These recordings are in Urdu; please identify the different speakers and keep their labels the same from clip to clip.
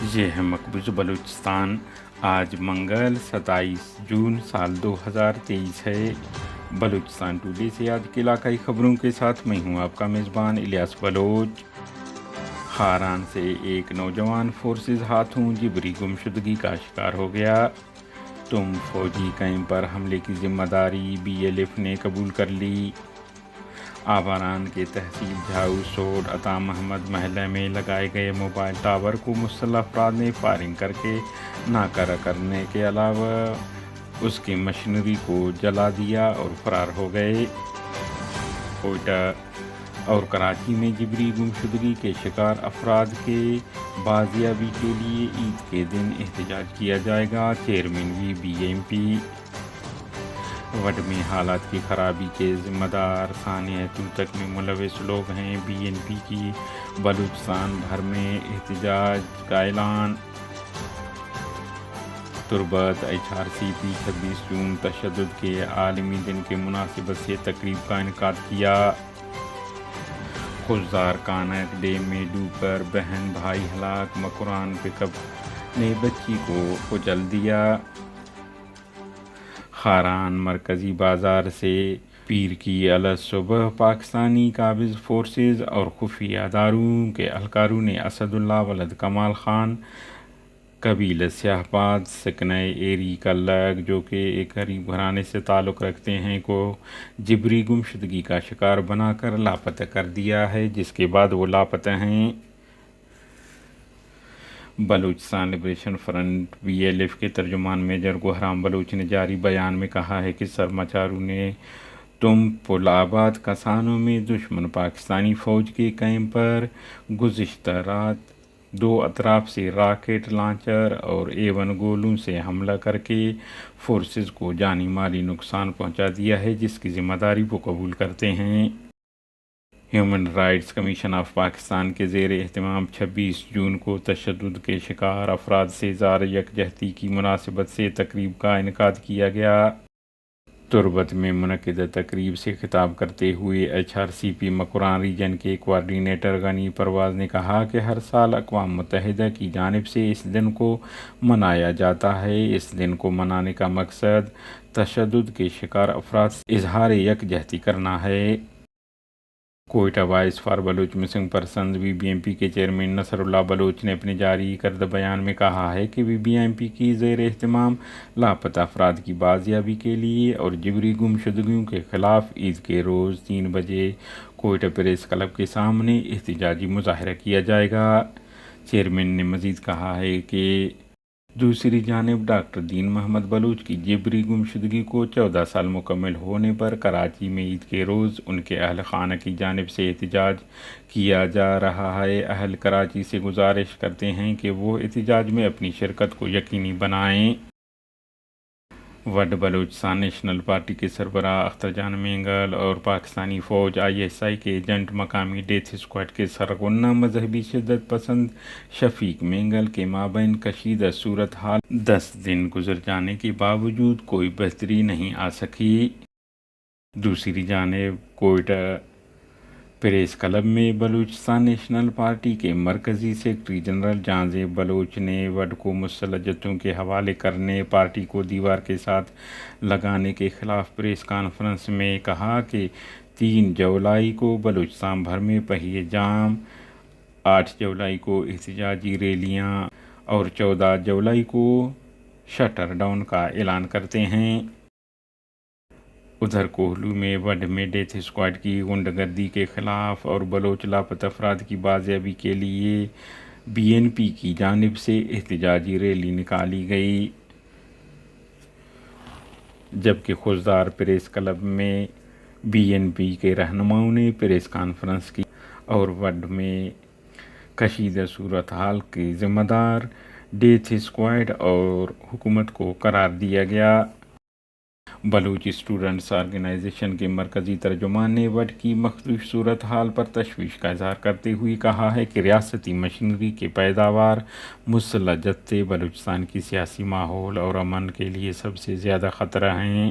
Speaker 1: یہ ہے مقبوض بلوچستان۔ آج منگل 27 جون سال 2023 ہے۔ بلوچستان ٹوڈے سے آج کے علاقائی خبروں کے ساتھ میں ہوں آپ کا میزبان الیاس بلوچ۔ خاران سے ایک نوجوان فورسز ہاتھوں جبری گمشدگی کا شکار ہو گیا۔ تم فوجی کیمپ پر حملے کی ذمہ داری BLF نے قبول کر لی۔ آباران کے تحصیل جھاؤ سوڈ عطا محمد محلہ میں لگائے گئے موبائل ٹاور کو مسلح افراد نے فائرنگ کر کے ناکارہ کرنے کے علاوہ اس کی مشینری کو جلا دیا اور فرار ہو گئے۔ کوئٹہ اور کراچی میں جبری گمشدگی کے شکار افراد کے بازیابی کے لیے عید کے دن احتجاج کیا جائے گا، چیئرمین BNP۔ وڈ میں حالات کی خرابی کے ذمہ دار ثانیہ توتک میں ملوث لوگ ہیں، BNP کی بلوچستان بھر میں احتجاج کا اعلان۔ تربت HRCP 26 جون تشدد کے عالمی دن کے مناسبت سے تقریب کا انعقاد کیا۔ خضدار کانک ڈیم میں ڈوب کر بہن بھائی ہلاک، مکران پک اپ نے بچی کو کچل دیا۔ خاران مرکزی بازار سے پیر کی الگ صبح پاکستانی قابض فورسز اور خفیہ اداروں کے اہلکاروں نے اسد اللہ ولد کمال خان قبیلہ سیاہ باد سکنہ ایری کلگ جو کہ ایک غریب گھرانے سے تعلق رکھتے ہیں کو جبری گمشدگی کا شکار بنا کر لاپتہ کر دیا ہے، جس کے بعد وہ لاپتہ ہیں۔ بلوچستان لبریشن فرنٹ BLF کے ترجمان میجر گوہرام بلوچ نے جاری بیان میں کہا ہے کہ سرماچاروں نے تم پل آباد کسانوں میں دشمن پاکستانی فوج کے کیمپ پر گزشتہ رات 2 اطراف سے راکٹ لانچر اور A1 گولوں سے حملہ کر کے فورسز کو جانی مالی نقصان پہنچا دیا ہے، جس کی ذمہ داری وہ قبول کرتے ہیں۔ Human rights commission of Pakistan کے زیر اہتمام 26 جون کو تشدد کے شکار افراد سے اظہار یکجہتی کی مناسبت سے تقریب کا انعقاد کیا گیا۔ تربت میں منعقدہ تقریب سے خطاب کرتے ہوئے HRCP مکران ریجن کے کوارڈینیٹر غنی پرواز نے کہا کہ ہر سال اقوام متحدہ کی جانب سے اس دن کو منایا جاتا ہے۔ اس دن کو منانے کا مقصد تشدد کے شکار افراد سے اظہار یکجہتی کرنا ہے۔ Quetta voice for Baloch missing persons BNP کے چیئرمین نصر اللہ بلوچ نے اپنے جاری کردہ بیان میں کہا ہے کہ BNP کی زیر اہتمام لاپتہ افراد کی بازیابی کے لیے اور جبری گمشدگیوں کے خلاف عید کے روز 3 بجے کوئٹہ پریس کلب کے سامنے احتجاجی مظاہرہ کیا جائے گا۔ چیئرمین نے مزید کہا ہے کہ دوسری جانب ڈاکٹر دین محمد بلوچ کی جبری گمشدگی کو 14 سال مکمل ہونے پر کراچی میں عید کے روز ان کے اہل خانہ کی جانب سے احتجاج کیا جا رہا ہے۔ اہل کراچی سے گزارش کرتے ہیں کہ وہ احتجاج میں اپنی شرکت کو یقینی بنائیں۔ وڈ بلوچستان نیشنل پارٹی کے سربراہ اختر جان مینگل اور پاکستانی فوج ISI کے ایجنٹ مقامی ڈیتھ اسکواڈ کے سرغنہ مذہبی شدت پسند شفیق مینگل کے مابین کشیدہ صورتحال 10 دن گزر جانے کے باوجود کوئی بہتری نہیں آ سکی۔ دوسری جانب کوئٹہ پریس کلب میں بلوچستان نیشنل پارٹی کے مرکزی سیکرٹری جنرل جان زیب بلوچ نے وڈ کو مسلح جتھوں کے حوالے کرنے، پارٹی کو دیوار کے ساتھ لگانے کے خلاف پریس کانفرنس میں کہا کہ 3 جولائی کو بلوچستان بھر میں پہیے جام، 8 جولائی کو احتجاجی ریلیاں اور 14 جولائی کو شٹر ڈاؤن کا اعلان کرتے ہیں۔ ادھر کوہلو میں وڈ میں ڈیتھ اسکواڈ کی غنڈہ گردی کے خلاف اور بلوچ لاپتہ افراد کی بازیابی کے لیے BNP کی جانب سے احتجاجی ریلی نکالی گئی، جبکہ خضدار پریس کلب میں BNP کے رہنماؤں نے پریس کانفرنس کی اور وڈ میں کشیدہ صورتحال کی ذمہ دار ڈیتھ اسکواڈ اور حکومت کو قرار دیا گیا۔ بلوچ اسٹوڈنٹس آرگنائزیشن کے مرکزی ترجمان نے وڈ کی مخدوش صورتحال پر تشویش کا اظہار کرتے ہوئے کہا ہے کہ ریاستی مشینری کے پیداوار مسلح جتھے بلوچستان کی سیاسی ماحول اور امن کے لیے سب سے زیادہ خطرہ ہیں۔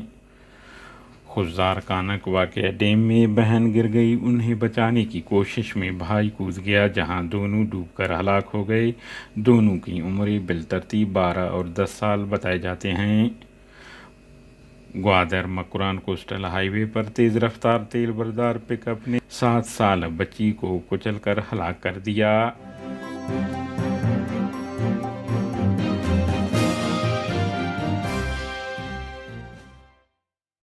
Speaker 1: خزار کانک واقعہ ڈیم میں بہن گر گئی، انہیں بچانے کی کوشش میں بھائی کود گیا جہاں دونوں ڈوب کر ہلاک ہو گئے۔ دونوں کی عمریں بالترتیب 12 اور 10 سال بتائے جاتے ہیں۔ گوادر مکران کوسٹل ہائی وے پر تیز رفتار تیل بردار پک اپ نے 7 سالہ بچی کو کچل کر ہلاک کر دیا۔